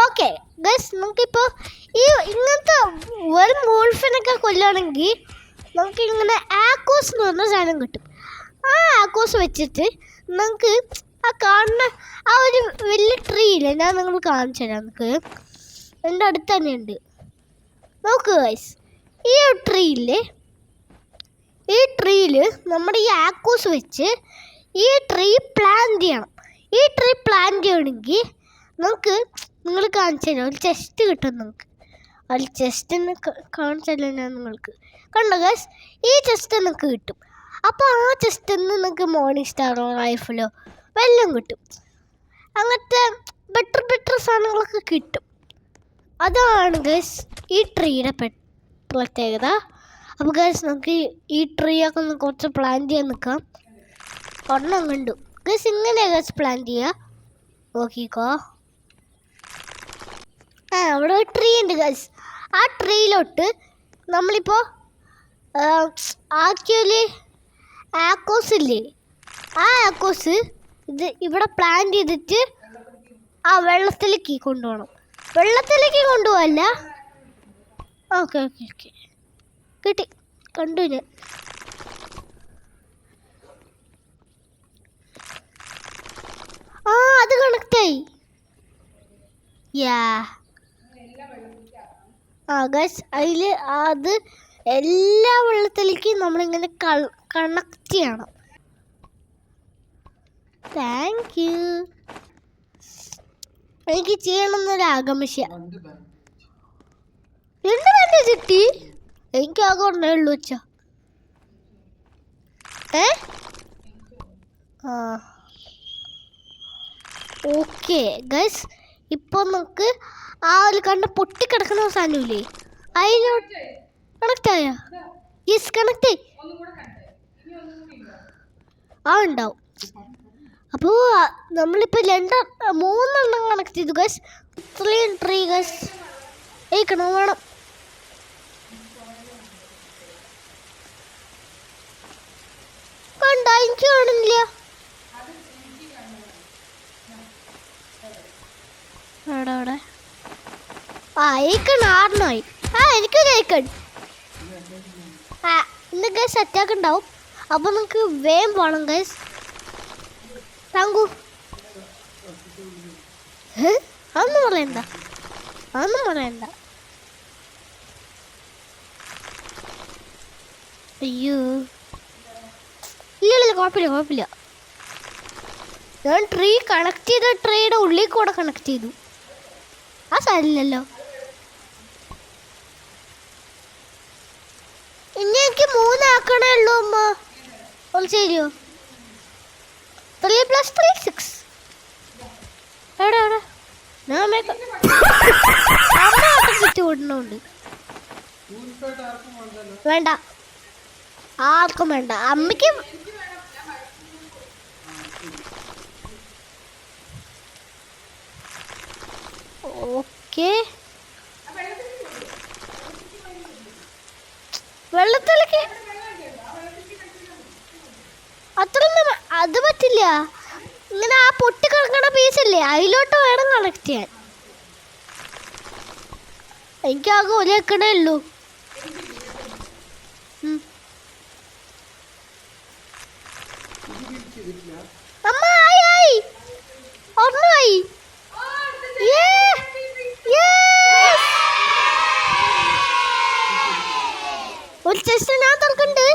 Okay guys, നമുക്കിപ്പോൾ ഈ ഇങ്ങനത്തെ വെറും വോൾഫിനൊക്കെ കൊല്ലുകയാണെങ്കിൽ നമുക്ക് ഇങ്ങനെ ആക്കോസ് എന്ന് പറഞ്ഞ സാധനം കിട്ടും. ആ ആക്കോസ് വെച്ചിട്ട് നമുക്ക് ആ കാണുന്ന ആ ഒരു വലിയ ട്രീ ഇല്ലേ, ഞാൻ നിങ്ങൾ കാണിച്ചു തരാം. നമുക്ക് എൻ്റെ അടുത്ത് തന്നെ ഉണ്ട്. നോക്ക് ഗൈസ്, ഈ ട്രീയിൽ നമ്മുടെ ഈ ആക്കോസ് വെച്ച് ഈ ട്രീ പ്ലാന്റ് ചെയ്യണം. ഈ ട്രീ പ്ലാന്റ് ചെയ്യണമെങ്കിൽ നമുക്ക് നിങ്ങൾ കാണിച്ചു തരാം. ഒരു ചെസ്റ്റ് കിട്ടും നമുക്ക്. ഒരു ചെസ്റ്റിന് കാണിച്ചു തരാം ഞാൻ നിങ്ങൾക്ക്. കണ്ടോ ഗൈസ്, ഈ ചെസ്റ്റ് നിങ്ങൾക്ക് കിട്ടും. അപ്പോൾ ആ ചെസ്റ്റിൽ നിന്ന് നിങ്ങൾക്ക് മോർണിംഗ് സ്റ്റാറോ റൈഫിളോ വല്ലതും കിട്ടും. അങ്ങനത്തെ ബെറ്റർ സാധനങ്ങളൊക്കെ കിട്ടും. അതാണ് ഗൈസ് ഈ ട്രീയുടെ പ്രത്യേകത. അപ്പോൾ ഗൈസ്, നമുക്ക് ഈ ട്രീ ഒക്കെ ഒന്ന് കുറച്ച് പ്ലാൻ ചെയ്യാൻ നിൽക്കാം. ഒരെണ്ണം കണ്ടു ഗൈസ്. ഇങ്ങനെയാണ് ഗൈസ് പ്ലാൻ ചെയ്യുക. നോക്കിക്കോ, അവിടെ ഒരു ട്രീ ഉണ്ട് ഗൈസ്. ആ ട്രീയിലോട്ട് നമ്മളിപ്പോൾ ആക്ച്വലി ആക്കോസ് ഇല്ലേ, ആ ആക്കോസ് ഇവിടെ പ്ലാൻ ചെയ്തിട്ട് ആ വെള്ളത്തിലേക്ക് കൊണ്ടുപോകണം. വെള്ളത്തിലേക്ക് കൊണ്ടുപോകല്ല. ഓക്കെ കിട്ടി, കണ്ടു ഞാൻ. അത് കണക്റ്റായി. ഗൈസ്, അതിൽ അത് എല്ലാ വെള്ളത്തിലേക്കും നമ്മളിങ്ങനെ കണക്ട് ചെയ്യണം. Thank you. എനിക്ക് ചെയ്യണമെന്നൊരു ആകാംക്ഷ. എന്ത് വേണ്ട ചിട്ടി, എനിക്ക് ആകെ ഒന്നേ ഉള്ളൂ വെച്ചാ. ഓക്കെ ഗൈസ്, ഇപ്പോൾ നമുക്ക് ആ ഒരു കണ്ട പൊട്ടിക്കിടക്കുന്ന സാധനമില്ലേ, അതിനോട്ട് കണക്റ്റ് ആയ? യെസ്, കണക്റ്റ് ഉണ്ടാവും. അപ്പോൾ നമ്മളിപ്പോൾ 3 കണക്ട് ചെയ്തു ഗൈസ്. 3 ട്രീ ഗൈസ് ഏക്കണം വേണം. കണ്ട, എനിക്ക് കാണില്ല. അവിടെ ഏക്കൺ 6 എനിക്കൊരു ഏക്കൺ. ഇന്ന് ഗൈസ് അറ്റാക്ക് ഉണ്ടാവും. അപ്പോൾ നമുക്ക് വേഗം പോകണം ഗൈസ്. താങ്കു അതൊന്നും പറയണ്ട. അയ്യോ, ഇല്ല കുഴപ്പമില്ല. ഞാൻ ട്രീ കണക്ട് ചെയ്ത ട്രീയുടെ ഉള്ളിൽ കൂടെ കണക്ട് ചെയ്തു. ആ സാരില്ലല്ലോ. ഇനി എനിക്ക് 3 ആക്കണേ ഉള്ളൂ അമ്മ. ഒന്ന് ശരിയോ? 3 + 3 6. എവിടെ ഞാൻ ചുറ്റി ഓടുന്നുണ്ട്. വേണ്ട, ആർക്കും വേണ്ട. അമ്മയ്ക്ക് ഓക്കെ. വെള്ളത്തിലേക്ക് അത്രയൊന്നും അത് പറ്റില്ല. ഇങ്ങനെ ആ പൊട്ടി കിടക്കുന്ന പീസല്ലേ, അതിലോട്ട് വേണം കണക്ട് ചെയ്യാൻ. എനിക്കാകെ ഒരു ഏക്കണേ ഉള്ളൂ. അമ്മ ആയി ഒന്നായി. ഒരു ചെസ്റ്റ് ഞാൻ തുറക്കുന്നുണ്ട്.